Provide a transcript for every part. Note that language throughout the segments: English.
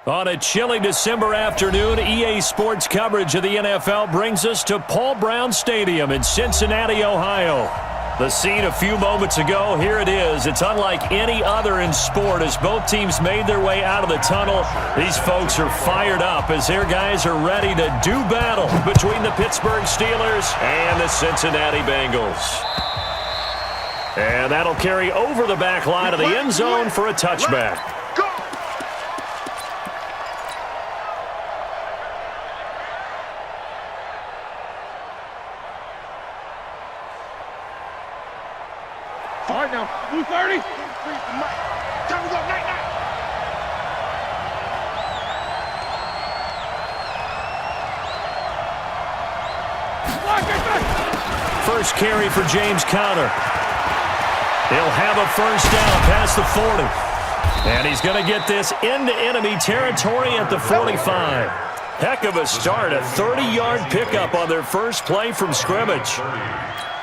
On a chilly December afternoon, EA Sports coverage of the NFL brings us to Paul Brown Stadium in Cincinnati, Ohio. The scene a few moments ago, here it is. It's unlike any other in sport as both teams made their way out of the tunnel. These folks are fired up as their guys are ready to do battle between the Pittsburgh Steelers and the Cincinnati Bengals. And that'll carry over the back line of the end zone for a touchback. All right now, blue 30. Time to go, night. First carry for James Conner. He'll have a first down past the 40. And he's going to get this into enemy territory at the 45. Heck of a start, a 30-yard pickup on their first play from scrimmage.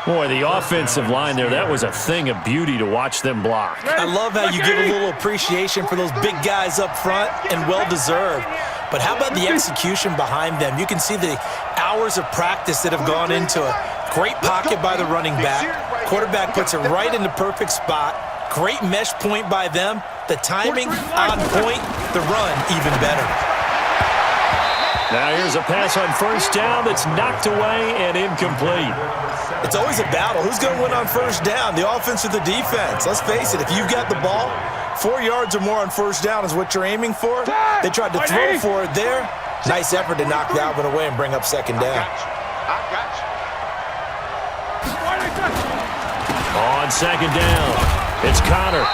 Boy, the offensive line there, that was a thing of beauty to watch them block. I love how you give a little appreciation for those big guys up front, and well-deserved. But how about the execution behind them? You can see the hours of practice that have gone into it. Great pocket by the running back. Quarterback puts it right in the perfect spot. Great mesh point by them. The timing on point. The run even better. Now here's a pass on first down that's knocked away and incomplete. It's always a battle. Who's going to win on first down, the offense or the defense? Let's face it, if you've got the ball, 4 yards or more on first down is what you're aiming for. They tried to throw for it there. Nice effort to knock that one away and bring up second down. I got you. On second down, it's Conner.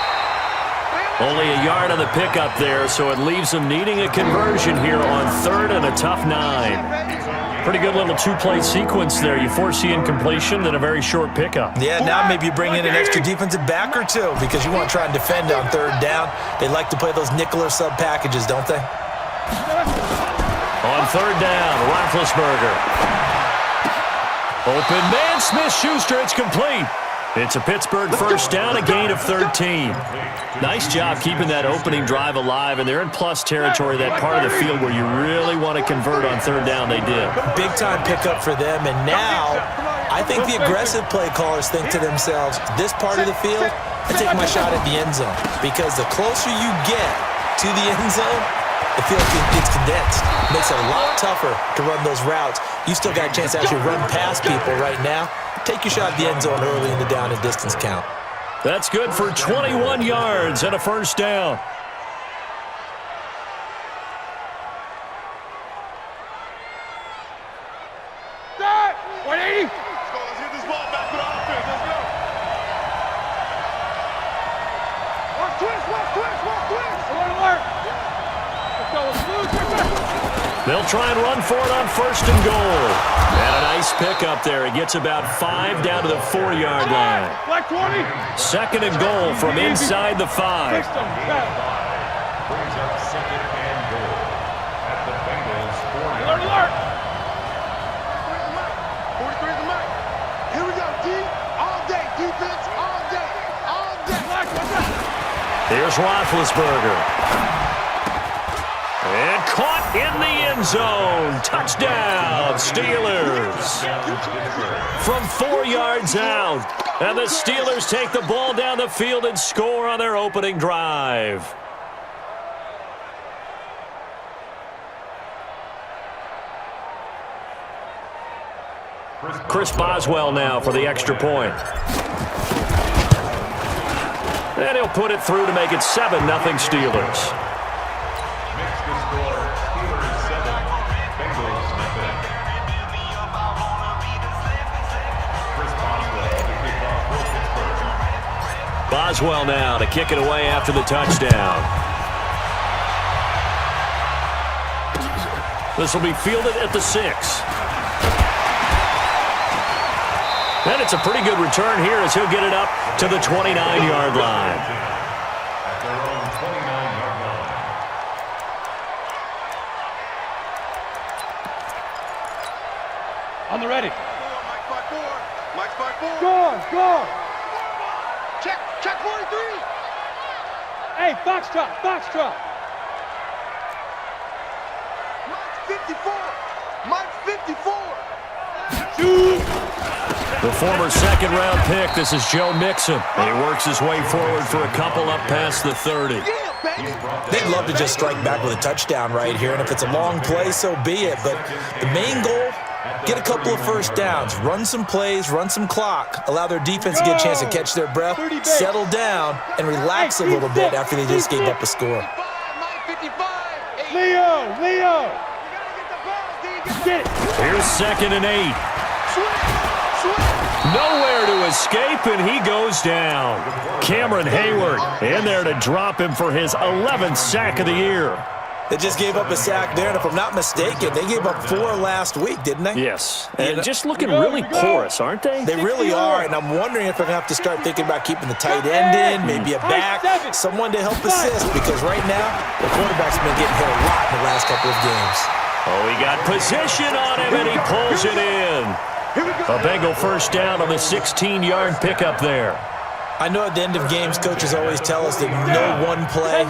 Only a yard on the pickup there, so it leaves them needing a conversion here on third and a tough 9. Pretty good little two-play sequence there. You foresee incompletion, then a very short pickup. Yeah, now maybe you bring in an extra defensive back or two because you want to try and defend on third down. They like to play those nickel or sub packages, don't they? On third down, Roethlisberger. Open man, Smith-Schuster, it's complete. It's a Pittsburgh first down, a gain of 13. Nice job keeping that opening drive alive, and they're in plus territory, that part of the field where you really want to convert on third down. They did. Big-time pickup for them, and now I think the aggressive play callers think to themselves, this part of the field, I take my shot at the end zone, because the closer you get to the end zone, the field gets condensed. It makes it a lot tougher to run those routes. You still got a chance to actually run past people right now. Take your shot at the end zone early in the down and distance count. That's good for 21 yards and a first down. Start! 180! Let's get this ball back to the offense. Let's go. Watch twist. Alert. Let's go. They'll try and run for it on first and goal. And a nice pickup there. He gets about 5 down to the 4-yard line. Black 20. Second and goal from inside the 5. Brings up second and goal at the Bengals 40. Alert. 43 the mic. Here we go, D. All day. Defense all day. All day. Black, Here's Roethlisberger. And caught in the end zone. Touchdown, Steelers. From 4 yards out. And the Steelers take the ball down the field and score on their opening drive. Chris Boswell now for the extra point. And he'll put it through to make it 7-0 Steelers. Boswell now to kick it away after the touchdown. This will be fielded at the 6. And it's a pretty good return here as he'll get it up to the 29-yard line. At their own 29-yard line. On the ready. Mike's by four. Score. Check 43. Hey, Foxtrot. 54. Mike 54. The former second-round pick, this is Joe Mixon. And he works his way forward for a couple up past the 30. They'd love to just strike back with a touchdown right here, and if it's a long play, so be it. But the main goal, get a couple of first downs, run some plays, run some clock, allow their defense to get a chance to catch their breath, settle down, and relax a little bit after they just gave up a score. Leo. Here's 2nd and 8. Nowhere to escape, and he goes down. Cameron Hayward in there to drop him for his 11th sack of the year. They just gave up a sack there, and if I'm not mistaken, they gave up 4 last week, didn't they? Yes, and just looking really porous, aren't they? They really are, and I'm wondering if I'm going to have to start thinking about keeping the tight end in, maybe a back, someone to help assist, because right now, the quarterback's been getting hit a lot in the last couple of games. Oh, he got position on him, and he pulls it in. A Bengal first down on the 16-yard pickup there. I know at the end of games, coaches always tell us that no one play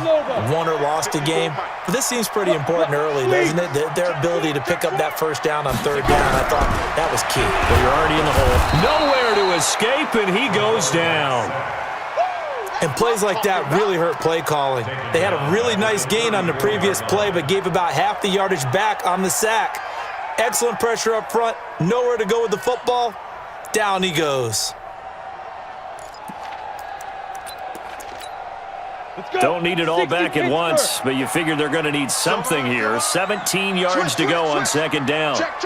won or lost a game. But this seems pretty important early, doesn't it? Their ability to pick up that first down on 3rd down, I thought that was key. But you're already in the hole. Nowhere to escape, and he goes down. And plays like that really hurt play calling. They had a really nice gain on the previous play, but gave about half the yardage back on the sack. Excellent pressure up front. Nowhere to go with the football. Down he goes. Don't need it all back at once, but you figure they're going to need something here. 17 yards to go on 2nd down. Check.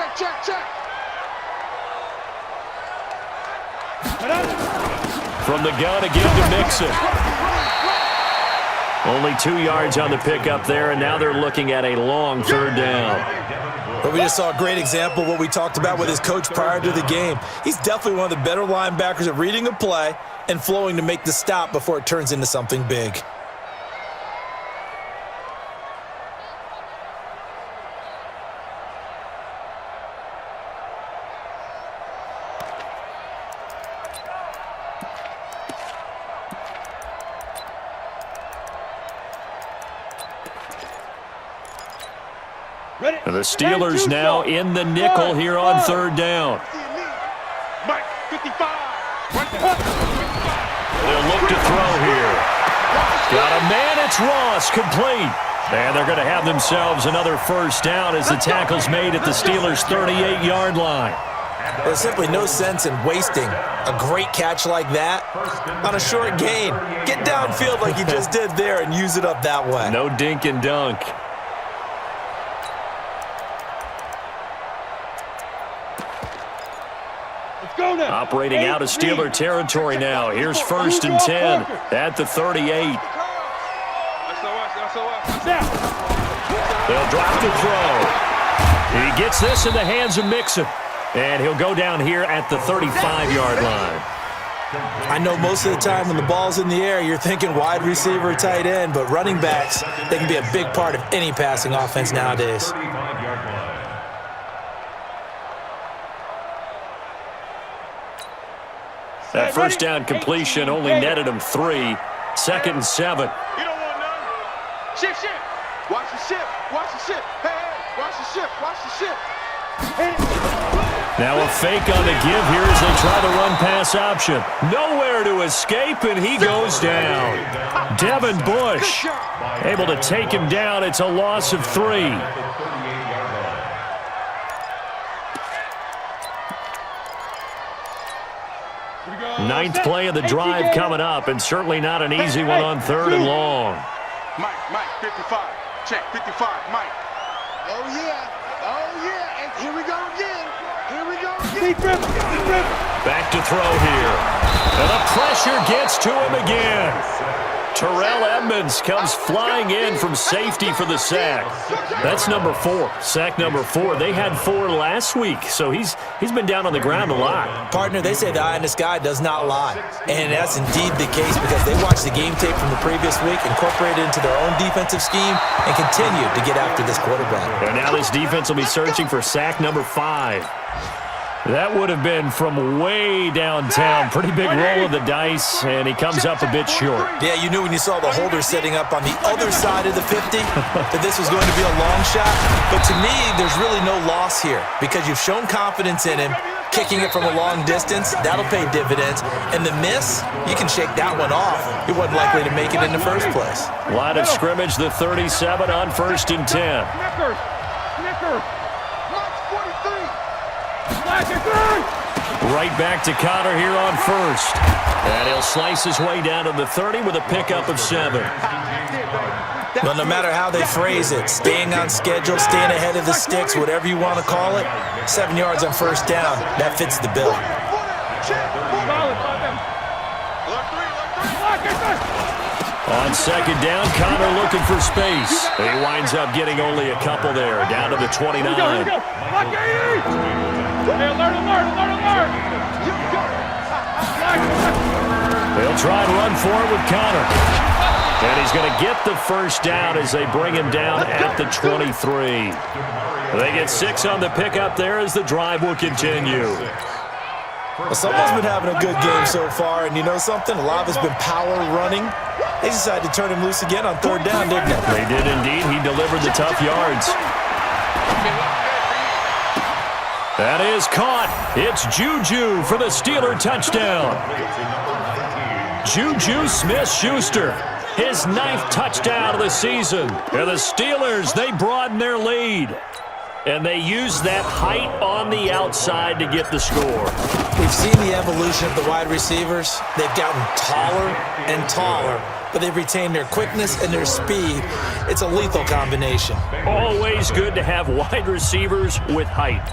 From the gun again to Mixon. Only 2 yards on the pickup there, and now they're looking at a long 3rd down. But we just saw a great example of what we talked about with his coach prior to the game. He's definitely one of the better linebackers at reading a play and flowing to make the stop before it turns into something big. And the Steelers now in the nickel here on 3rd down. Mike 55. They'll look to throw here. Got a man, it's Ross, complete. And they're going to have themselves another first down as the tackle's made at the Steelers' 38-yard line. There's simply no sense in wasting a great catch like that on a short gain. Get downfield like you just did there and use it up that way. No dink and dunk. Operating out of Steeler territory now. Here's 1st and 10 at the 38. They'll drop the throw. He gets this in the hands of Mixon. And he'll go down here at the 35-yard line. I know most of the time when the ball's in the air, you're thinking wide receiver, tight end, but running backs, they can be a big part of any passing offense nowadays. That first down completion only netted him 3. 2nd and 7. You don't want none. Shift. Watch the shift. Hey, watch the shift. Now a fake on the give here as they try the run-pass option. Nowhere to escape, and he goes down. Devin Bush able to take him down. It's a loss of 3. Ninth play of the drive coming up, and certainly not an easy one on 3rd and long. Mike, 55. Check, 55, Mike. Oh, yeah. And here we go again. Back to throw here. And the pressure gets to him again. Terrell Edmonds comes flying in from safety for the sack. That's number 4, sack number 4. They had 4 last week, so he's been down on the ground a lot. Partner, they say the eye in the sky does not lie. And that's indeed the case because they watched the game tape from the previous week, incorporated it into their own defensive scheme, and continued to get after this quarterback. And now this defense will be searching for sack number 5. That would have been from way downtown. Pretty big roll of the dice, and he comes up a bit short. Yeah, you knew when you saw the holder setting up on the other side of the 50 that this was going to be a long shot. But to me, there's really no loss here because you've shown confidence in him. Kicking it from a long distance, that'll pay dividends. And the miss, you can shake that one off. He wasn't likely to make it in the first place. Line of scrimmage, the 37 on 1st and 10. Right back to Connor here on 1st. And he'll slice his way down to the 30 with a pickup of 7. Well, no matter how they phrase it, staying on schedule, staying ahead of the sticks, whatever you want to call it, 7 yards on 1st down, that fits the bill. On 2nd down, Connor looking for space. He winds up getting only a couple there, down to the 29. They'll try and run for it with Connor. And he's going to get the 1st down as they bring him down at the 23. They get 6 on the pickup there as the drive will continue. Well, someone's been having a good game so far, and you know something? A lot of it's been power running. They decided to turn him loose again on 3rd down, didn't they? They did indeed. He delivered the tough yards. That is caught. It's Juju for the Steeler touchdown. Juju Smith-Schuster, his 9th touchdown of the season. And the Steelers, they broaden their lead. And they use that height on the outside to get the score. We've seen the evolution of the wide receivers. They've gotten taller and taller, but they've retained their quickness and their speed. It's a lethal combination. Always good to have wide receivers with height.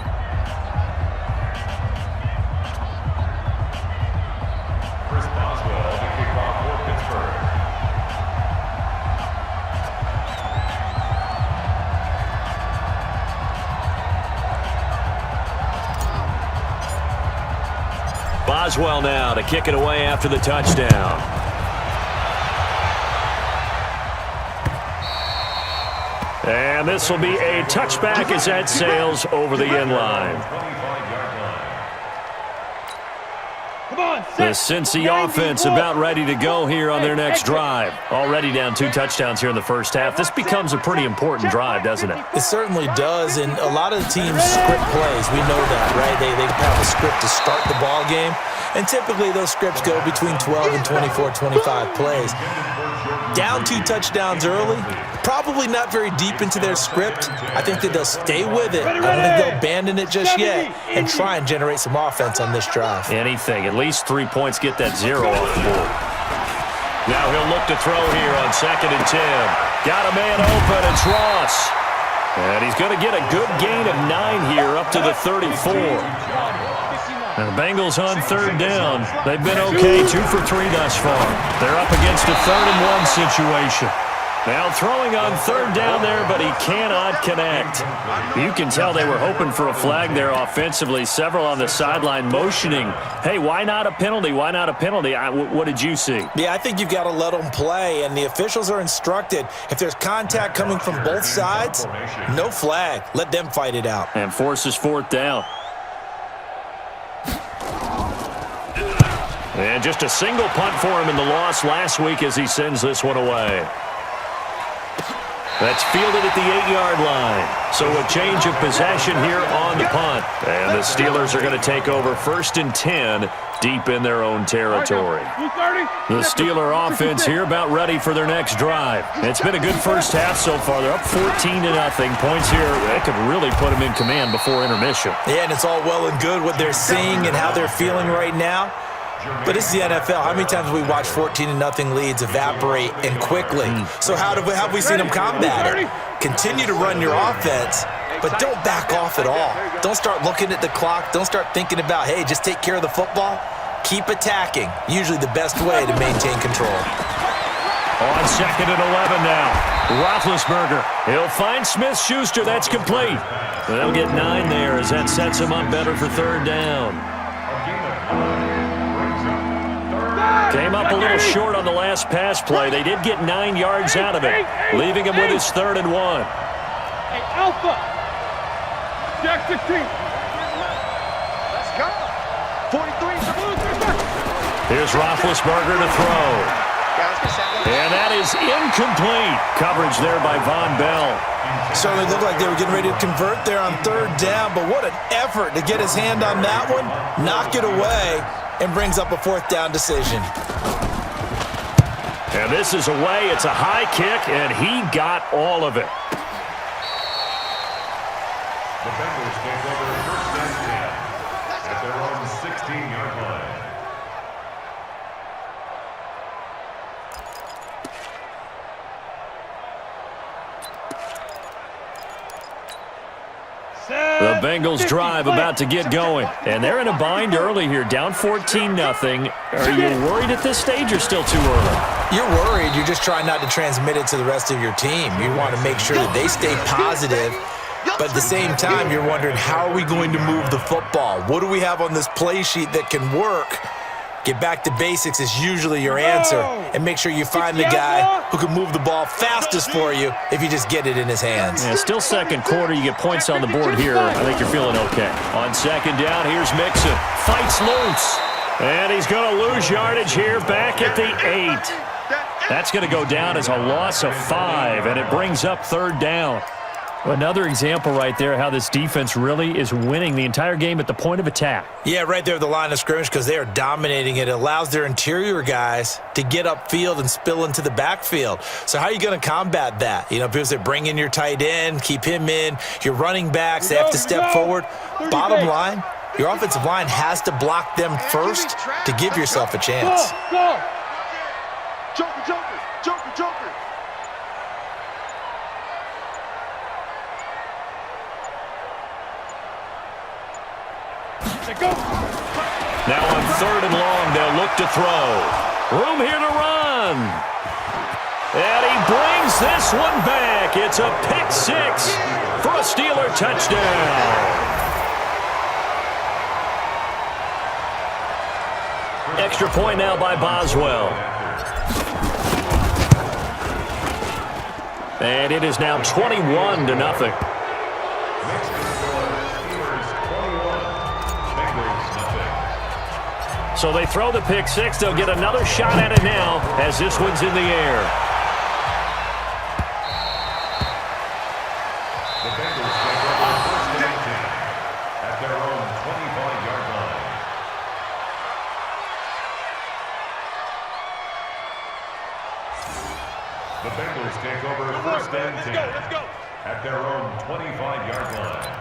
Boswell now to kick it away after the touchdown. And this will be a touchback as that sails over the end line. The Cincy offense about ready to go here on their next drive. Already down 2 touchdowns here in the first half. This becomes a pretty important drive, doesn't it? It certainly does, and a lot of the teams script plays. We know that, right? They have a script to start the ball game, and typically those scripts go between 12 and 24, 25 plays. Down 2 touchdowns early, probably not very deep into their script. I think that they'll stay with it. I don't think they'll abandon it just yet and try and generate some offense on this drive. Anything. At least 3 points, get that 0 off the board. Now he'll look to throw here on 2nd and 10. Got a man open. It's Ross. And he's going to get a good gain of 9 here up to the 34. And the Bengals on 3rd down. They've been okay, 2 for 3 thus far. They're up against a 3rd and 1 situation. Now throwing on 3rd down there, but he cannot connect. You can tell they were hoping for a flag there offensively. Several on the sideline motioning, hey, why not a penalty? Why not a penalty? What did you see? Yeah, I think you've got to let them play, and the officials are instructed. If there's contact coming from both sides, no flag. Let them fight it out. And forces 4th down. And just a single punt for him in the loss last week as he sends this one away. That's fielded at the 8-yard line. So a change of possession here on the punt. And the Steelers are going to take over 1st and 10 deep in their own territory. The Steeler offense here about ready for their next drive. It's been a good first half so far. They're up 14-0. Points here, they could really put them in command before intermission. Yeah, and it's all well and good what they're seeing and how they're feeling right now. But it's the NFL. How many times have we watched 14-0 leads evaporate and quickly? So how have we seen them combat it? Continue to run your offense, but don't back off at all. Don't start looking at the clock. Don't start thinking about, hey, just take care of the football. Keep attacking. Usually the best way to maintain control. On 2nd and 11 now. Roethlisberger. He'll find Smith-Schuster. That's complete. They'll get 9 there as that sets him up better for 3rd down. Came up a little short on the last pass play. They did get 9 yards out of it, leaving him with his 3rd and 1. Hey, Alpha. Jack 16. Here's Roethlisberger to throw. And that is incomplete. Coverage there by Von Bell. Certainly looked like they were getting ready to convert there on third down, but what an effort to get his hand on that one, knock it away, and brings up a fourth down decision. And this is away. It's a high kick, and he got all of it. The Bengals take over first and 10 at their own 16-yard line. The Bengals drive about to get going. And they're in a bind early here, down 14-0. Are you worried at this stage or still too early? You're worried. You're just trying not to transmit it to the rest of your team. You want to make sure that they stay positive. But at the same time, you're wondering, how are we going to move the football? What do we have on this play sheet that can work? Get back to basics is usually your answer. And make sure you find the guy who can move the ball fastest for you if you just get it in his hands. Yeah, still second quarter. You get points on the board here. I think you're feeling okay. On second down, here's Mixon. Fights loose. And he's going to lose yardage here back at the 8. That's going to go down as a loss of 5, and it brings up third down. Another example right there how this defense really is winning the entire game at the point of attack. Yeah, right there at the line of scrimmage because they are dominating it. It allows their interior guys to get upfield and spill into the backfield. So how are you going to combat that? You know, because they bring in your tight end, keep him in. Your running backs, they have to step forward. Bottom line, your offensive line has to block them first to give yourself a chance. Go. Joker, Joker, Joker, Joker. Now on third and long, they'll look to throw. Room here to run. And he brings this one back. It's a pick 6 for a Steeler touchdown. Extra point now by Boswell. And it is now 21-0. So they throw the pick 6. They'll get another shot at it now as this one's in the air. The Bengals take over first and 10 at their own 25-yard line. The Bengals take over first and 10 at their own 25-yard line.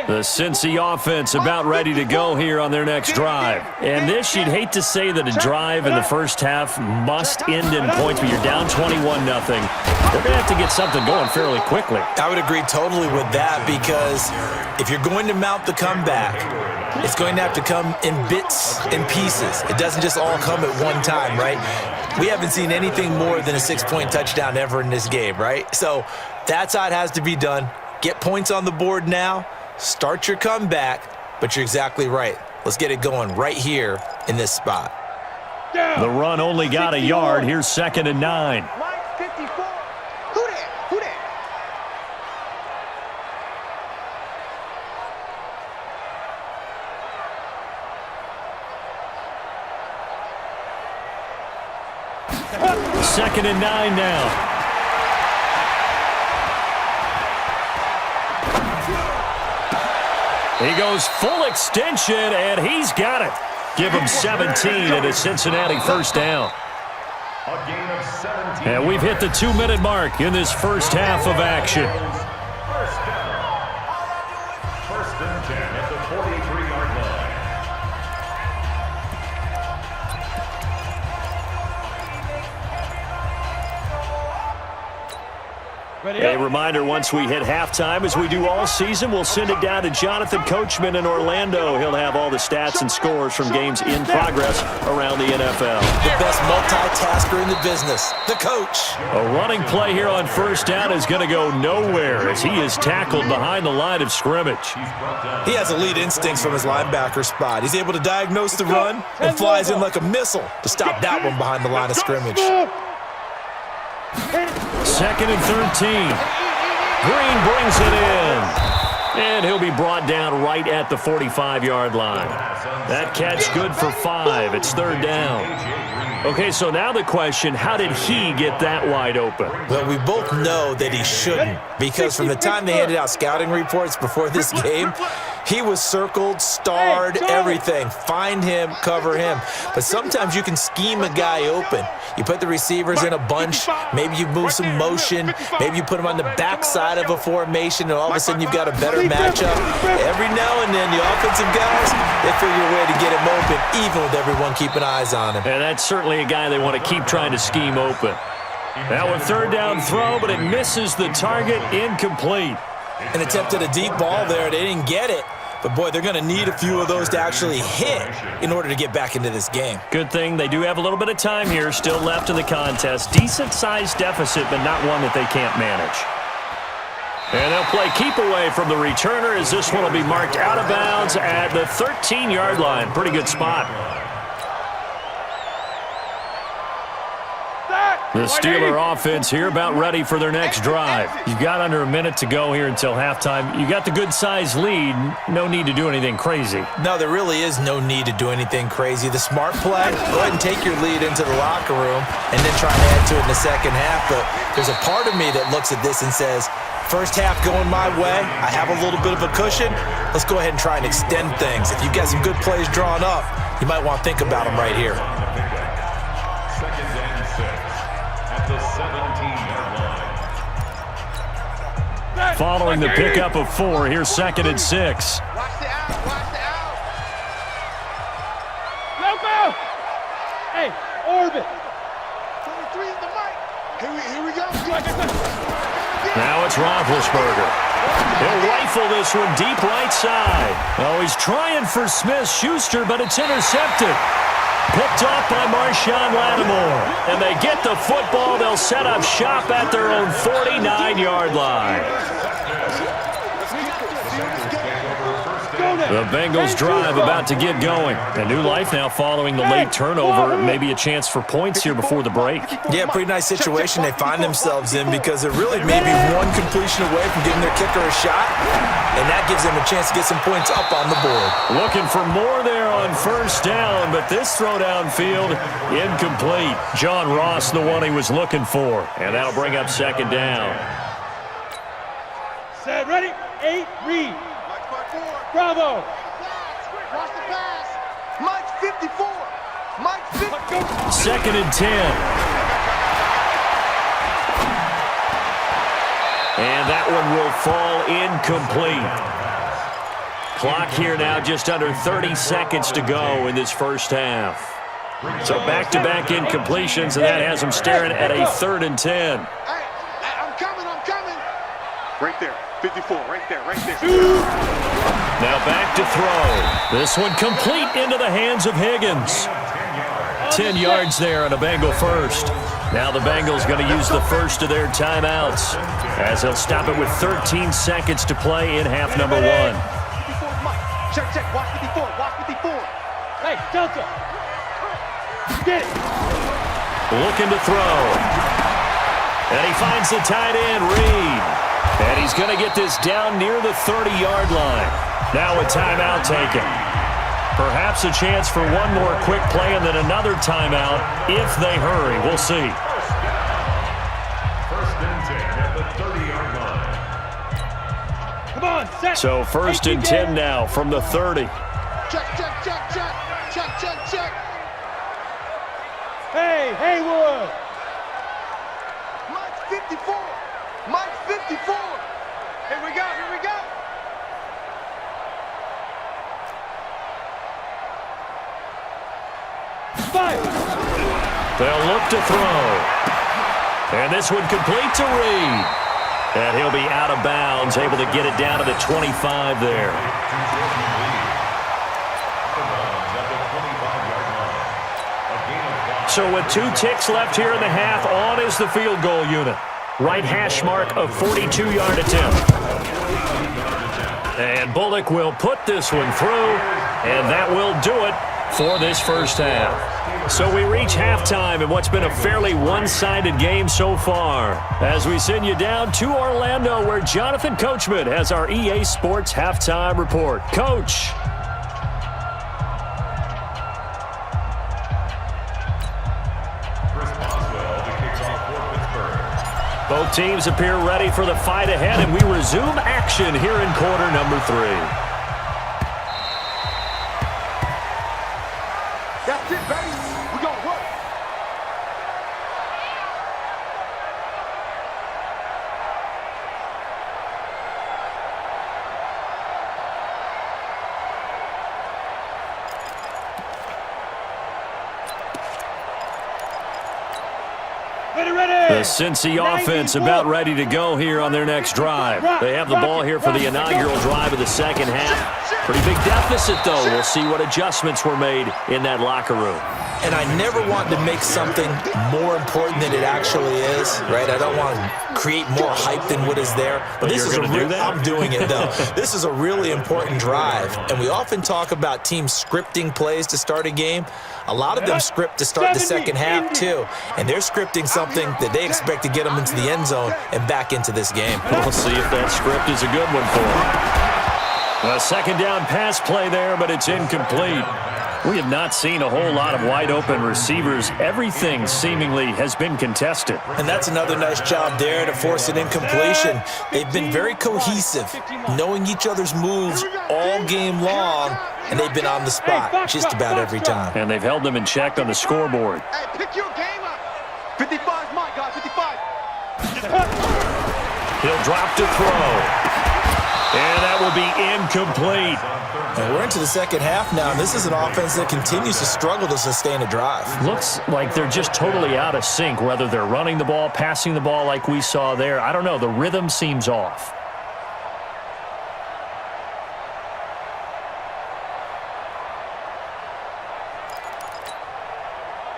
The Cincy offense about ready to go here on their next drive. And this, you'd hate to say that a drive in the first half must end in points, but you're down 21-0. They're going to have to get something going fairly quickly. I would agree totally with that because if you're going to mount the comeback, it's going to have to come in bits and pieces. It doesn't just all come at one time, right? We haven't seen anything more than a 6-point touchdown ever in this game, right? So that's how it has to be done. Get points on the board now, start your comeback, but you're exactly right. Let's get it going right here in this spot. The run only got a yard. Here's 2nd and 9. Line 54. Who that? Who that? Second and 9 now. He goes full extension, and he's got it. Give him 17 and a Cincinnati first down. A gain of 17. And we've hit the 2-minute mark in this first half of action. First down. First and 10 at the 43-yard line. A reminder, once we hit halftime, as we do all season, we'll send it down to Jonathan Coachman in Orlando. He'll have all the stats and scores from games in progress around the NFL. The best multitasker in the business, the coach. A running play here on first down is going to go nowhere as he is tackled behind the line of scrimmage. He has elite instincts from his linebacker spot. He's able to diagnose the run and flies in like a missile to stop that one behind the line of scrimmage. 2nd and 13. Green brings it in. And he'll be brought down right at the 45-yard line. That catch good for 5. It's third down. Okay, so now the question, how did he get that wide open? Well, we both know that he shouldn't, because from the time they handed out scouting reports before this game, he was circled, starred, everything. Find him, cover him. But sometimes you can scheme a guy open. You put the receivers in a bunch, maybe you move some motion, maybe you put them on the backside of a formation, and all of a sudden you've got a better matchup. Every now and then, the offensive guys, they figure a way to get him open, even with everyone keeping eyes on him. And that's certainly a guy they want to keep trying to scheme open. Now a third down throw, but it misses the target, incomplete. An attempt at a deep ball there. They didn't get it. But, boy, they're going to need a few of those to actually hit in order to get back into this game. Good thing they do have a little bit of time here still left in the contest. Decent-sized deficit, but not one that they can't manage. And they'll play keep away from the returner as this one will be marked out of bounds at the 13-yard line. Pretty good spot. The Steeler offense here about ready for their next drive. You've got under a minute to go here until halftime. You got the good-sized lead. No need to do anything crazy. No, there really is no need to do anything crazy. The smart play, go ahead and take your lead into the locker room and then try and add to it in the second half. But there's a part of me that looks at this and says, first half going my way, I have a little bit of a cushion. Let's go ahead and try and extend things. If you've got some good plays drawn up, you might want to think about them right here. Following the pickup of 4, here's 2nd and 6. Watch the out. Watch the out. Go! Hey, orbit. 23 in the mic. Here we go. Now it's Roethlisberger. He'll rifle this one deep right side. Oh, he's trying for Smith-Schuster, but it's intercepted. Picked off by Marshawn Lattimore. And they get the football. They'll set up shop at their own 49-yard line. The Bengals drive about to get going. A new life now following the late turnover. Maybe a chance for points here before the break. Yeah, pretty nice situation they find themselves in because they're really maybe one completion away from giving their kicker a shot, and that gives them a chance to get some points up on the board. Looking for more there on first down, but this throw downfield incomplete. John Ross, the one he was looking for, and that'll bring up 2nd down. Set, ready, 8, read. Bravo. Watch the pass. Mike 54. Mike 54. 2nd and 10. And that one will fall incomplete. Clock here now just under 30 seconds to go in this first half. So back-to-back incompletions, and that has them staring at a 3rd and 10. Hey, I'm coming. Right there. 54, right there. Now back to throw. This one complete into the hands of Higgins. 10 yards there on a Bengal first. Now the Bengals going to use the first of their timeouts as they'll stop it with 13 seconds to play in half number 1. 54's Mike. Check. Watch 54. Hey, Delta. Get it. Looking to throw. And he finds the tight end, Reed. And he's going to get this down near the 30-yard line. Now a timeout taken. Perhaps a chance for one more quick play and then another timeout if they hurry. We'll see. First and 10 at the 30-yard line. Come on, set. So 1st and 10 now from the 30. Check. Hey, Haywood. Mike 54. Mike 54. Here we go. Five. They'll look to throw. And this one complete to Reed. And he'll be out of bounds, able to get it down to the 25 there. So with 2 ticks left here in the half, on is the field goal unit. Right hash mark of 42-yard attempt. And Bullock will put this one through, and that will do it. for this first half. So we reach halftime in what's been a fairly one-sided game so far. As we send you down to Orlando, where Jonathan Coachman has our EA Sports halftime report. Coach. Both teams appear ready for the fight ahead, and we resume action here in quarter number 3. That's it, baby. We gonna work. The Cincy offense about ready to go here on their next drive. They have the ball here for the inaugural drive of the second half. Pretty big deficit, though. We'll see what adjustments were made in that locker room. And I never want to make something more important than it actually is, right? I don't want to create more hype than what is there. But this is I'm doing it, though. This is a really important drive. And we often talk about teams scripting plays to start a game. A lot of them script to start the second half, too. And they're scripting something that they expect to get them into the end zone and back into this game. We'll see if that script is a good one for them. A second down pass play there, but it's incomplete. We have not seen a whole lot of wide-open receivers. Everything seemingly has been contested. And that's another nice job there to force an incompletion. They've been very cohesive, knowing each other's moves all game long, and they've been on the spot just about every time. And they've held them in check on the scoreboard. Hey, pick your game up. 55's mine, guys. 55. He'll drop to throw. And that will be incomplete. And we're into the second half now, and this is an offense that continues to struggle to sustain a drive. Looks like they're just totally out of sync, whether they're running the ball, passing the ball like we saw there. I don't know. The rhythm seems off.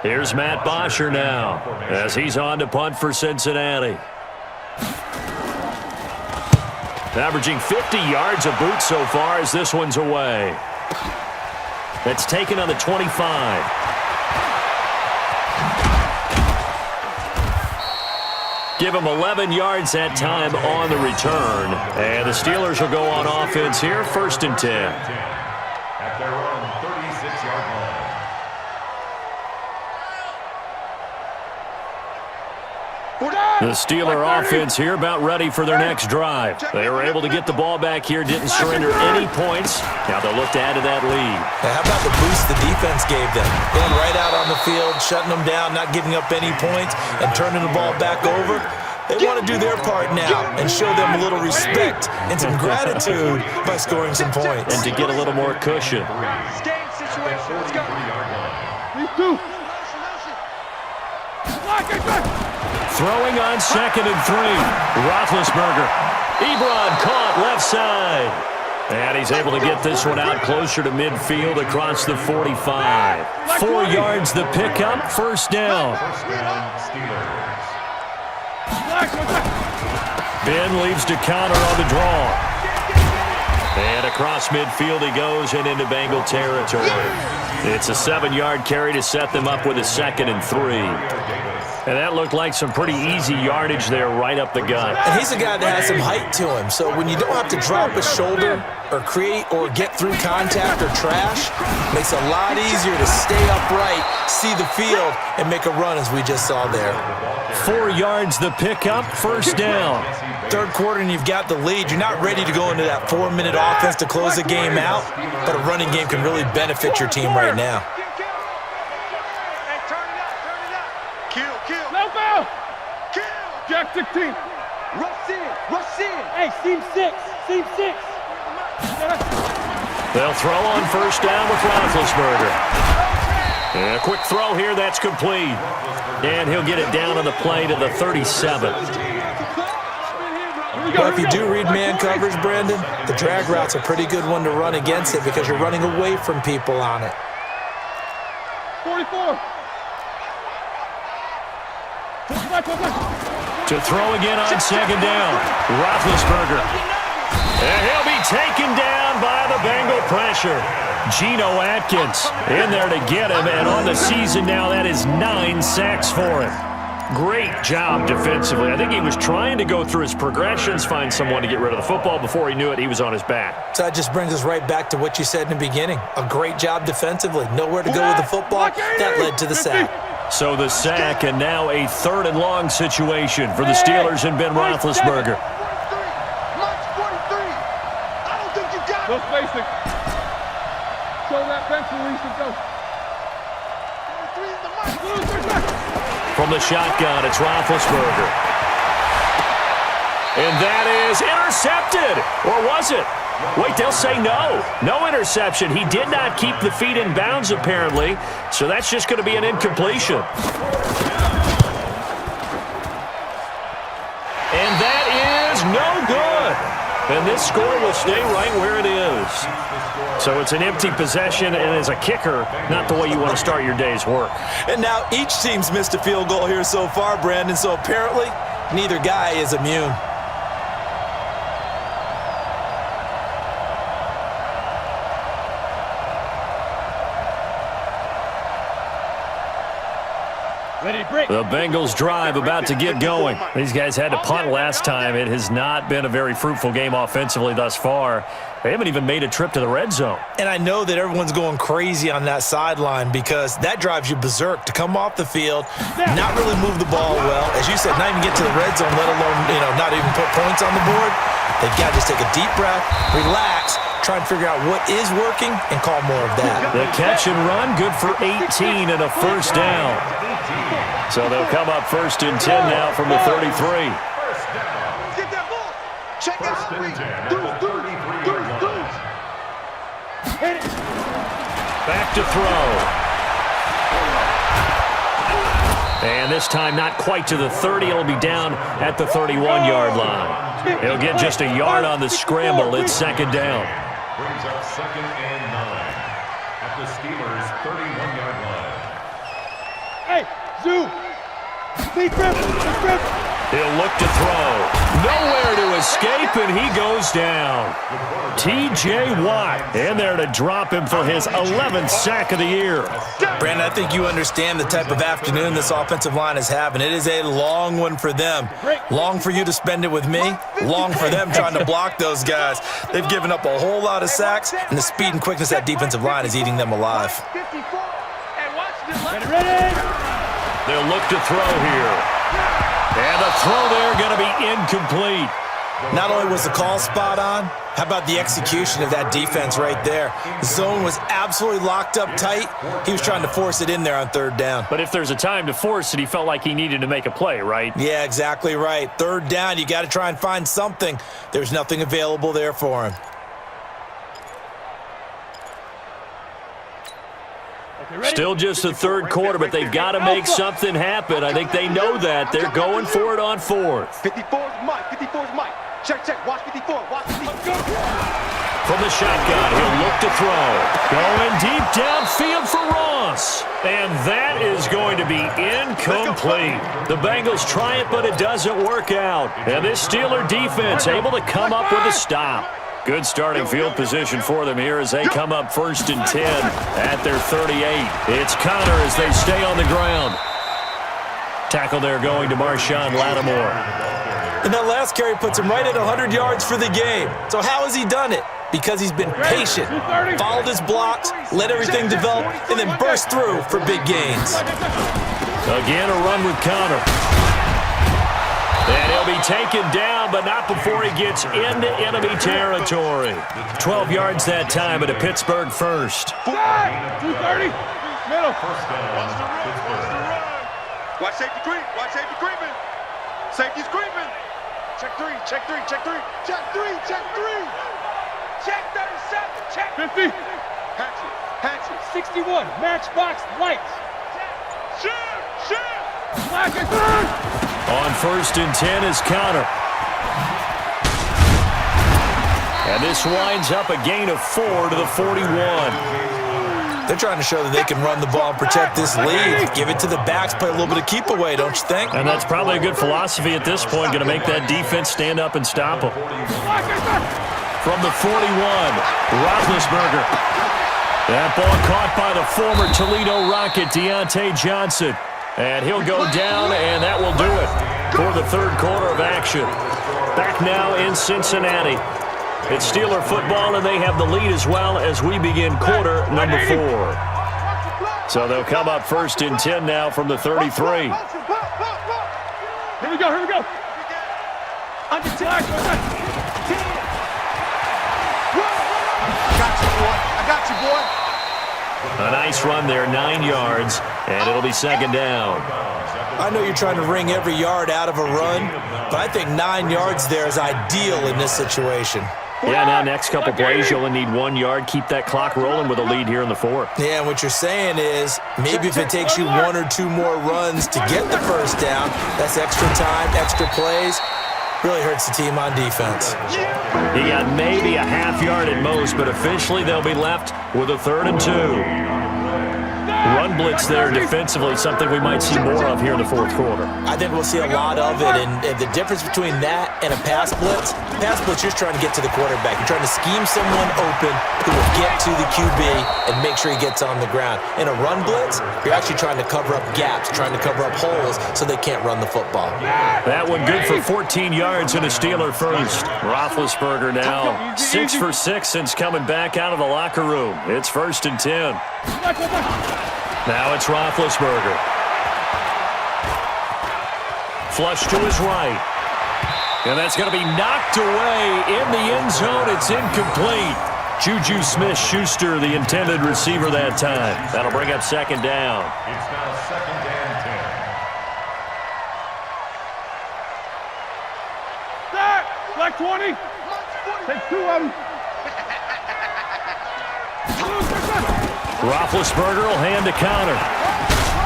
Here's Matt Bosher now as he's on to punt for Cincinnati. Averaging 50 yards a boot so far as this one's away. That's taken on the 25. Give him 11 yards that time on the return. And the Steelers will go on offense here, 1st and 10. At their own 36-yard line. The Steeler offense here about ready for their next drive. They were able to get the ball back here, didn't surrender any points. Now they'll look to add to that lead. Now, how about the boost the defense gave them? Going right out on the field, shutting them down, not giving up any points, and turning the ball back over. They want to do their part now and show them a little respect and some gratitude by scoring some points. And to get a little more cushion. Game situation. Let's go. 3-2. Throwing on 2nd and 3. Roethlisberger. Ebron caught left side. And he's able to get this one out closer to midfield across the 45. 4 yards the pickup, 1st down. First down, Steelers. Ben leaves to counter on the draw. And across midfield he goes and into Bengal territory. It's a 7-yard carry to set them up with a 2nd and 3. And that looked like some pretty easy yardage there right up the gut. And he's a guy that has some height to him, so when you don't have to drop a shoulder or create or get through contact or trash, it makes it a lot easier to stay upright, see the field, and make a run as we just saw there. 4 yards the pickup, 1st down. 3rd quarter and you've got the lead. You're not ready to go into that 4-minute offense to close the game out, but a running game can really benefit your team right now. Jack 16. Rush in. Rush in. Hey, seam 6. Seam 6. They'll throw on 1st down with Roethlisberger. And a quick throw here, that's complete. And he'll get it down on the play to the 37. Well, if you do read man coverage, Brandon, the drag route's a pretty good one to run against it because you're running away from people on it. 44. To throw again on 2nd down. Roethlisberger. And he'll be taken down by the Bengal pressure. Geno Atkins in there to get him, and on the season now, that is 9 sacks for him. Great job defensively. I think he was trying to go through his progressions, find someone to get rid of the football. Before he knew it, he was on his back. So that just brings us right back to what you said in the beginning. A great job defensively. Nowhere to go with the football. That led to the sack. So the sack, and now a 3rd and long situation for the Steelers and Ben Roethlisberger. Go spacing. Show that bench release and go. From the shotgun, it's Roethlisberger. And that is intercepted. Or was it? Wait, they'll say no. No interception. He did not keep the feet in bounds, apparently. So that's just going to be an incompletion. And that is no good. And this score will stay right where it is. So it's an empty possession, and as a kicker, not the way you want to start your day's work. And now each team's missed a field goal here so far, Brandon, so apparently neither guy is immune. The Bengals drive about to get going. These guys had to punt last time. It has not been a very fruitful game offensively thus far. They haven't even made a trip to the red zone. And I know that everyone's going crazy on that sideline because that drives you berserk to come off the field, not really move the ball well. As you said, not even get to the red zone, let alone, not even put points on the board. They've got to just take a deep breath, relax, try and figure out what is working, and call more of that. The catch and run, good for 18 and a first down. So they'll come up 1st and 10 now from the 33. Get that ball. Check it out. Back to throw. And this time not quite to the 30. It'll be down at the 31-yard line. He'll get just a yard on the scramble. It's 2nd down. Brings up 2nd and 9 at the Steelers' 31-yard line. Hey, Zoo. He'll look to throw. Nowhere to escape, and he goes down. T.J. Watt in there to drop him for his 11th sack of the year. Brandon, I think you understand the type of afternoon this offensive line is having. It is a long one for them. Long for you to spend it with me. Long for them trying to block those guys. They've given up a whole lot of sacks, and the speed and quickness of that defensive line is eating them alive. They'll look to throw here. And the throw there going to be incomplete. Not only was the call spot on, how about the execution of that defense right there? The zone was absolutely locked up tight. He was trying to force it in there on 3rd down. But if there's a time to force it, he felt like he needed to make a play, right? Yeah, exactly right. 3rd down, you got to try and find something. There's nothing available there for him. Still just the 3rd quarter, but they've got to make something happen. I think they know that. They're going for it on 4th. 54's Mike. 54's Mike. Check. Watch 54. Watch 54. From the shotgun, he'll look to throw. Going deep downfield for Ross. And that is going to be incomplete. The Bengals try it, but it doesn't work out. And this Steeler defense able to come up with a stop. Good starting field position for them here as they come up 1st and 10 at their 38. It's Connor as they stay on the ground. Tackle there going to Marshawn Lattimore. And that last carry puts him right at 100 yards for the game. So how has he done it? Because he's been patient, followed his blocks, let everything develop, and then burst through for big gains. Again, a run with Connor. And he'll be taken down, but not before he gets into enemy territory. 12 yards that time at a Pittsburgh 1st. 230. Middle. First down, Pittsburgh. Watch safety creep. Watch safety creeping. Safety's creeping. Check 3. Check 3. Check 3. Check 3. Check 3. Check 37. Check 50. Hatchet. 61. Matchbox lights. Shoot. Black is third. On 1st and 10 is Connor. And this winds up a gain of 4 to the 41. They're trying to show that they can run the ball and protect this lead. Give it to the backs, play a little bit of keep away, don't you think? And that's probably a good philosophy at this point, going to make that defense stand up and stop them. from the 41. Roethlisberger. That ball caught by the former Toledo Rocket, Deontay Johnson. And he'll go down, and that will do it for the third quarter of action. Back now in Cincinnati. It's Steeler football, and they have the lead as well as we begin quarter number 4. So they'll come up first and 10 now from the 33. Here we go, here we go. Under 10. I got you, boy. A nice run there, 9 yards, and it'll be second down. I know you're trying to wring every yard out of a run, but I think 9 yards there is ideal in this situation. Yeah, now next couple plays, you'll only need 1 yard. Keep that clock rolling with a lead here in the 4th. Yeah, and what you're saying is maybe if it takes you 1 or 2 more runs to get the first down, that's extra time, extra plays. Really hurts the team on defense. He got maybe a half yard at most, but officially they'll be left with a 3rd and 2. Run blitz there defensively, something we might see more of here in the 4th quarter. I think we'll see a lot of it, and the difference between that and a pass blitz, you're just trying to get to the quarterback. You're trying to scheme someone open who will get to the QB and make sure he gets on the ground. In a run blitz, you're actually trying to cover up gaps, trying to cover up holes so they can't run the football. That one good for 14 yards and a Steeler first. Roethlisberger now 6 for 6 since coming back out of the locker room. It's 1st and 10. Now it's Roethlisberger. Flush to his right. And that's going to be knocked away in the end zone. It's incomplete. Juju Smith-Schuster, the intended receiver that time. That'll bring up second down. It's now 2nd and 10. Black 20. Take 2 of them. Roethlisberger will hand to counter.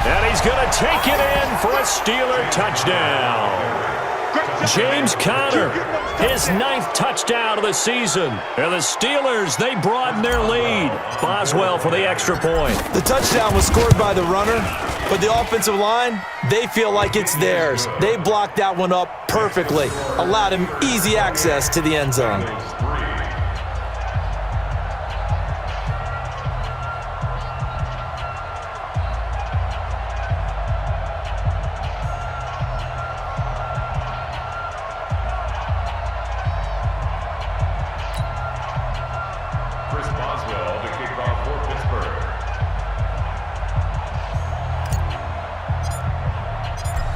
And he's going to take it in for a Steeler touchdown. James Conner, his 9th touchdown of the season. And the Steelers, they broaden their lead. Boswell for the extra point. The touchdown was scored by the runner, but the offensive line, they feel like it's theirs. They blocked that one up perfectly, allowed him easy access to the end zone.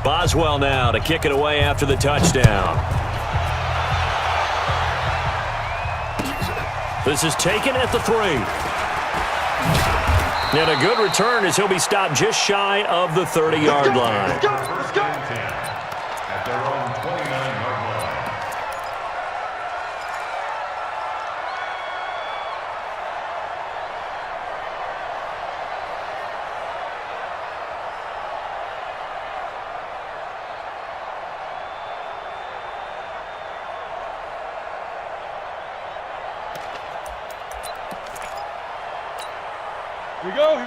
Boswell now to kick it away after the touchdown. This is taken at the 3. And a good return as he'll be stopped just shy of the 30-yard line. At their own 29-yard line.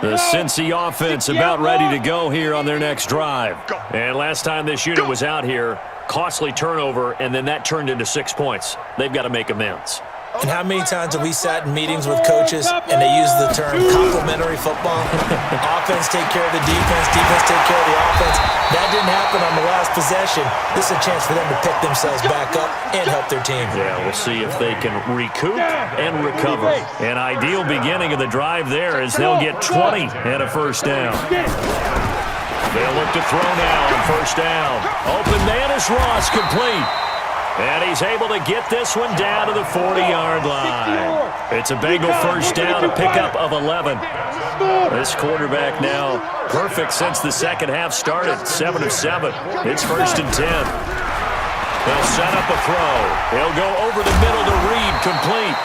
The Cincy offense about ready to go here on their next drive. And last time this unit was out here, costly turnover, and then that turned into 6 points. They've got to make amends. And how many times have we sat in meetings with coaches and they use the term complementary football? Offense take care of the defense, defense take care of the offense. That didn't happen on the last possession. This is a chance for them to pick themselves back up and help their team. Yeah, we'll see if they can recoup and recover. An ideal beginning of the drive there as they'll get 20 and a first down. They'll look to throw now on first down. Open man is Ross, complete. And he's able to get this one down to the 40-yard line. It's a Bengal first down, a pickup of 11. This quarterback now perfect since the second half started, 7 of 7. It's 1st and 10. They'll set up a throw. He'll go over the middle to Reed, complete.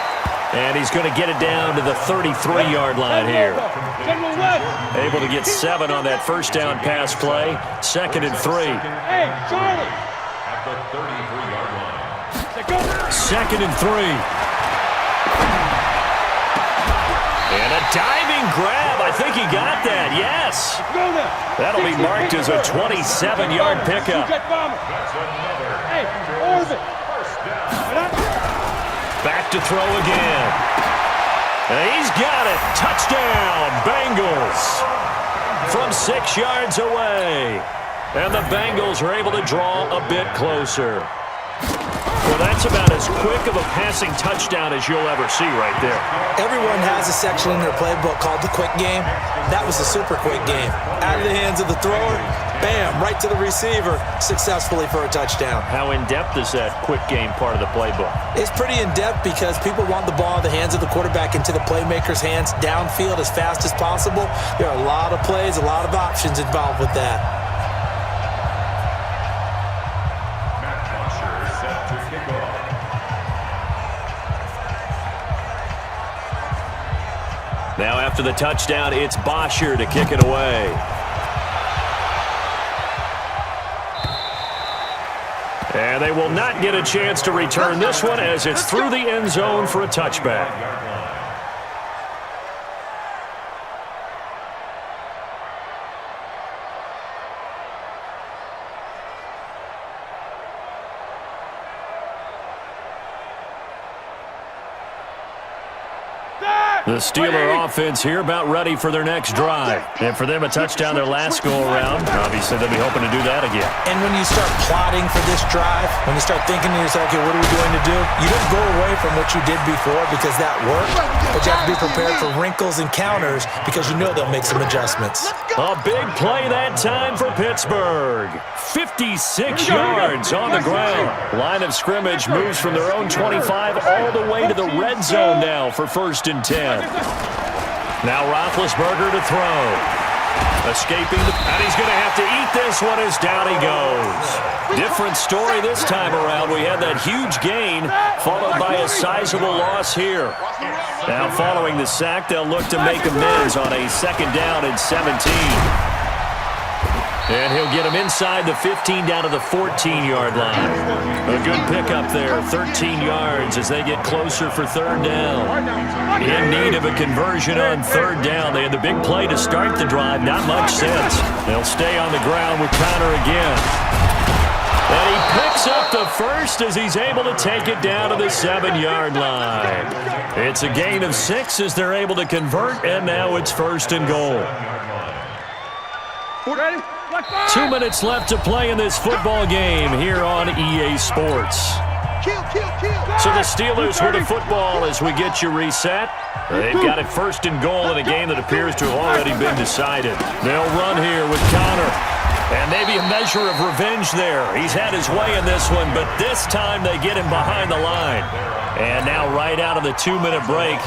And he's going to get it down to the 33-yard line here. Able to get 7 on that first down pass play. 2nd and 3. Hey, Charlie. At the 33-yard line. 2nd and 3. And a diving grab. I think he got that. Yes. That'll be marked as a 27-yard pickup. Hey, Orvin. Back back to throw again. And he's got it. Touchdown, Bengals. From 6 yards away. And the Bengals are able to draw a bit closer. Well, that's about as quick of a passing touchdown as you'll ever see right there. Everyone has a section in their playbook called the quick game. That was a super quick game. Out of the hands of the thrower, bam, right to the receiver, successfully for a touchdown. How in-depth is that quick game part of the playbook? It's pretty in-depth because people want the ball in the hands of the quarterback into the playmaker's hands downfield as fast as possible. There are a lot of plays, a lot of options involved with that. Now after the touchdown, it's Bosher to kick it away. And they will not get a chance to return this one as it's through the end zone for a touchback. The Steeler offense here about ready for their next drive. And for them, a touchdown their last go-around. Obviously, they'll be hoping to do that again. And when you start plotting for this drive, when you start thinking to yourself, okay, what are we going to do? You don't go away from what you did before because that worked, but you have to be prepared for wrinkles and counters because you know they'll make some adjustments. A big play that time for Pittsburgh. 56 yards on the ground. Line of scrimmage moves from their own 25 all the way to the red zone now for 1st and 10. Now Roethlisberger to throw. Escaping, and he's going to have to eat this one as down he goes. Different story this time around. We had that huge gain followed by a sizable loss here. Now following the sack, they'll look to make amends on a 2nd down and 17. And he'll get him inside the 15 down to the 14-yard line. A good pickup there, 13 yards as they get closer for 3rd down. In need of a conversion on 3rd down. They had the big play to start the drive, not much sense. They'll stay on the ground with Connor again. And he picks up the first as he's able to take it down to the 7-yard line. It's a gain of 6 as they're able to convert, and now it's 1st and goal. Ready? 2 minutes left to play in this football game here on EA Sports. So the Steelers with the football as we get you reset. They've got it 1st and goal in a game that appears to have already been decided. They'll run here with Connor. And maybe a measure of revenge there. He's had his way in this one, but this time they get him behind the line. And now right out of the 2-minute break,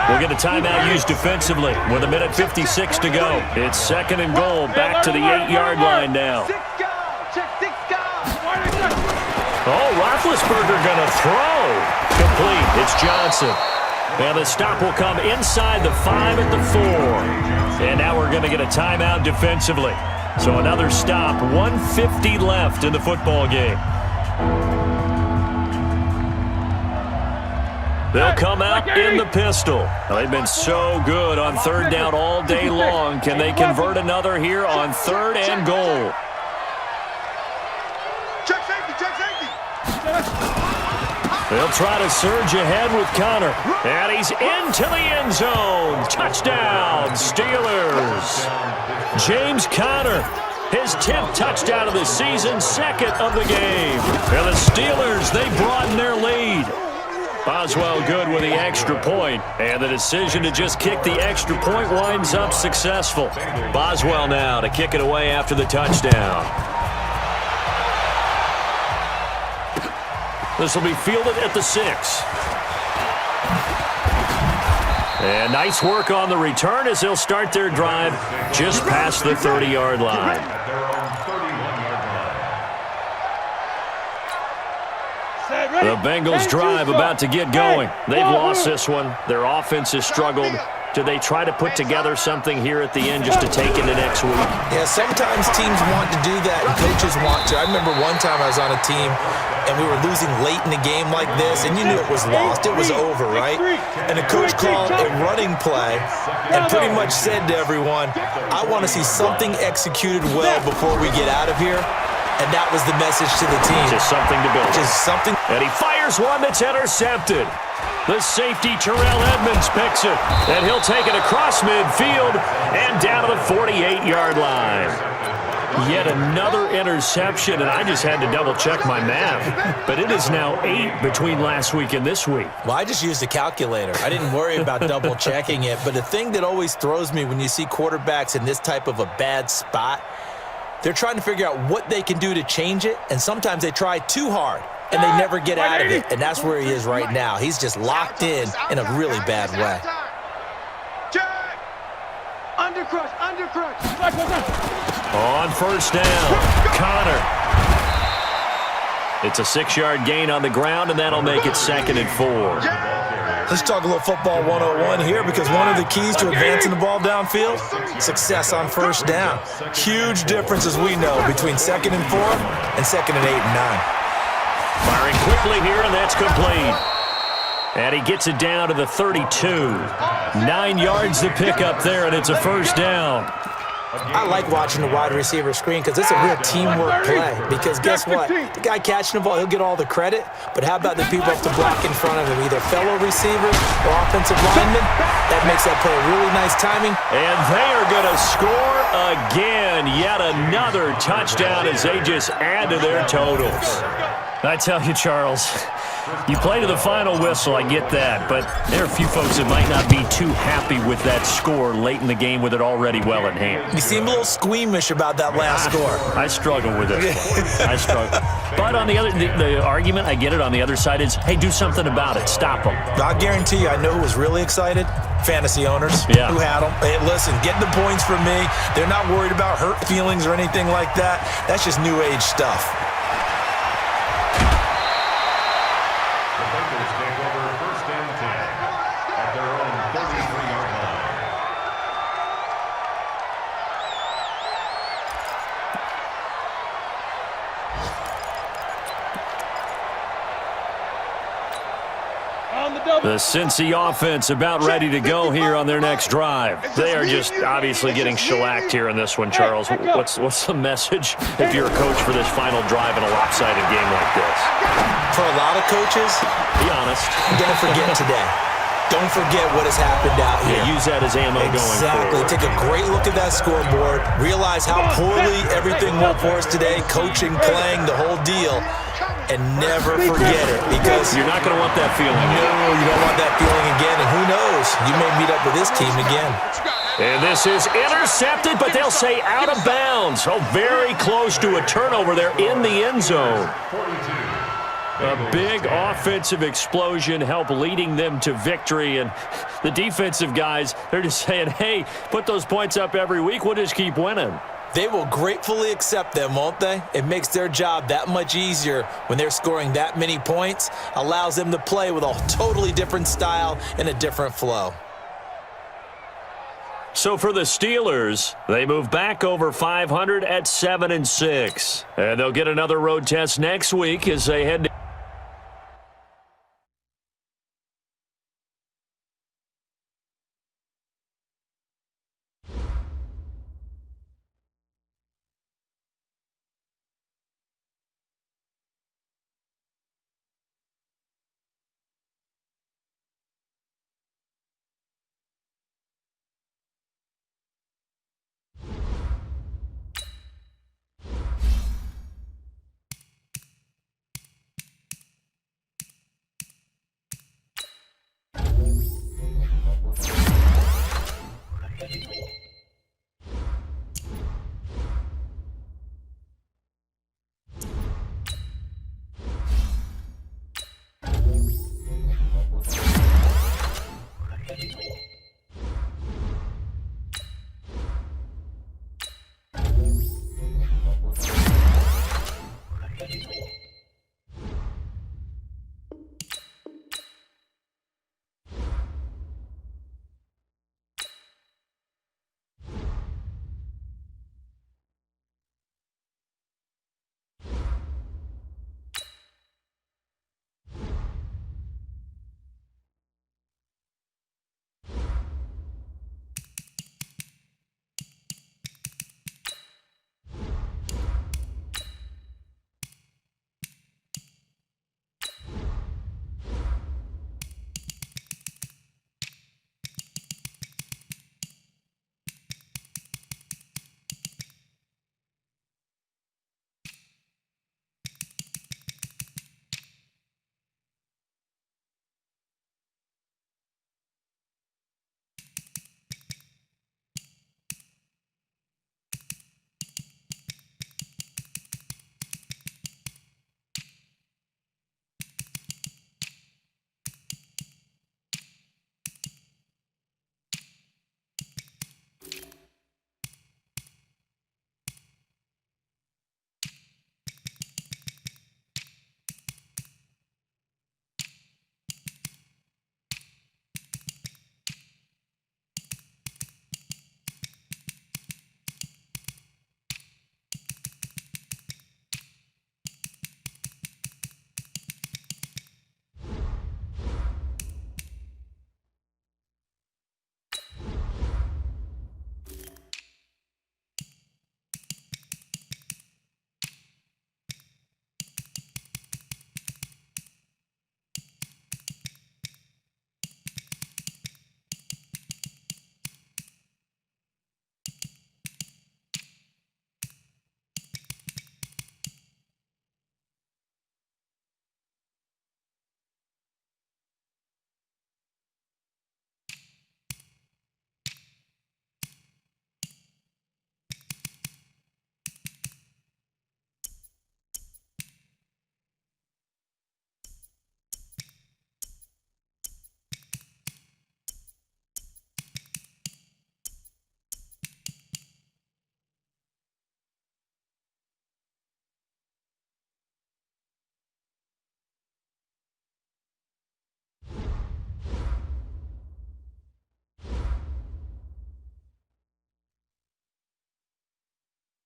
we'll get a timeout used defensively with 1:56 to go. It's 2nd and goal, back to the 8-yard line now. Oh, Roethlisberger going to throw. Complete. It's Johnson. And the stop will come inside the 5 at the 4. And now we're going to get a timeout defensively. So another stop, 1:50 left in the football game. They'll come out in the pistol. They've been so good on 3rd down all day long. Can they convert another here on 3rd and goal? Check safety, check safety. They'll try to surge ahead with Connor. And he's into the end zone. Touchdown, Steelers. James Conner, his 10th touchdown of the season, 2nd of the game. And the Steelers, they broaden their lead. Boswell good with the extra point, and the decision to just kick the extra point winds up successful. Boswell now to kick it away after the touchdown. This will be fielded at the 6. And nice work on the return as they'll start their drive just past the 30-yard line. The Bengals drive about to get going. They've lost this one. Their offense has struggled. Do they try to put together something here at the end just to take into next week? Yeah, sometimes teams want to do that and coaches want to. I remember one time I was on a team and we were losing late in the game like this, and you knew it was lost. It was over, right? And the coach called a running play and pretty much said to everyone, I want to see something executed well before we get out of here. And that was the message to the team. Just something to build. Just something. And he fires one that's intercepted. The safety, Terrell Edmonds, picks it. And he'll take it across midfield and down to the 48-yard line. Yet another interception, and I just had to double-check my math. But it is now 8 between last week and this week. Well, I just used a calculator. I didn't worry about double-checking it. But the thing that always throws me when you see quarterbacks in this type of a bad spot, they're trying to figure out what they can do to change it, and sometimes they try too hard, and they never get out of it. And that's where he is right now. He's just locked in a really bad way. On first down, Connor. It's a 6-yard gain on the ground, and that'll make it 2nd and 4. Let's talk a little football 101 here, because one of the keys to advancing the ball downfield, success on first down. Huge difference, as we know, between 2nd and 4 and 2nd and 8 and 9. Firing quickly here, and that's complete. And he gets it down to the 32. 9 yards to pick up there, and it's a first down. I like watching the wide receiver screen because it's a real teamwork play. Because guess what? The guy catching the ball, he'll get all the credit. But how about the people have to block in front of him, either fellow receivers or offensive linemen? That makes that play really nice timing. And they are going to score again. Yet another touchdown as they just add to their totals. I tell you, Charles, you play to the final whistle, I get that, but there are a few folks that might not be too happy with that score late in the game with it already well in hand. You seem a little squeamish about that last score. I struggle with it. I struggle. But on the other, the argument, I get it, on the other side is, hey, do something about it. Stop them. I guarantee you, I know who was really excited. Fantasy owners who had them. Hey, listen, get the points from me. They're not worried about hurt feelings or anything like that. That's just new age stuff. The Cincy offense about ready to go here on their next drive. They are just obviously getting shellacked here in this one, Charles. What's the message if you're a coach for this final drive in a lopsided game like this? For a lot of coaches, be honest, don't forget today. Don't forget what has happened out here. Yeah, use that as ammo going forward. Take a great look at that scoreboard. Realize how poorly everything went for us today, coaching, playing, the whole deal. And never forget it, because you're not going to want that feeling. No, you don't want that feeling again. And who knows? You may meet up with this team again. And this is intercepted, but they'll say out of bounds. Oh, very close to a turnover there in the end zone. A big offensive explosion helped leading them to victory. And the defensive guys, they're just saying, hey, put those points up every week. We'll just keep winning. They will gratefully accept them, won't they? It makes their job that much easier when they're scoring that many points. Allows them to play with a totally different style and a different flow. So for the Steelers, they move back over 500 at 7-6. And they'll get another road test next week as they head to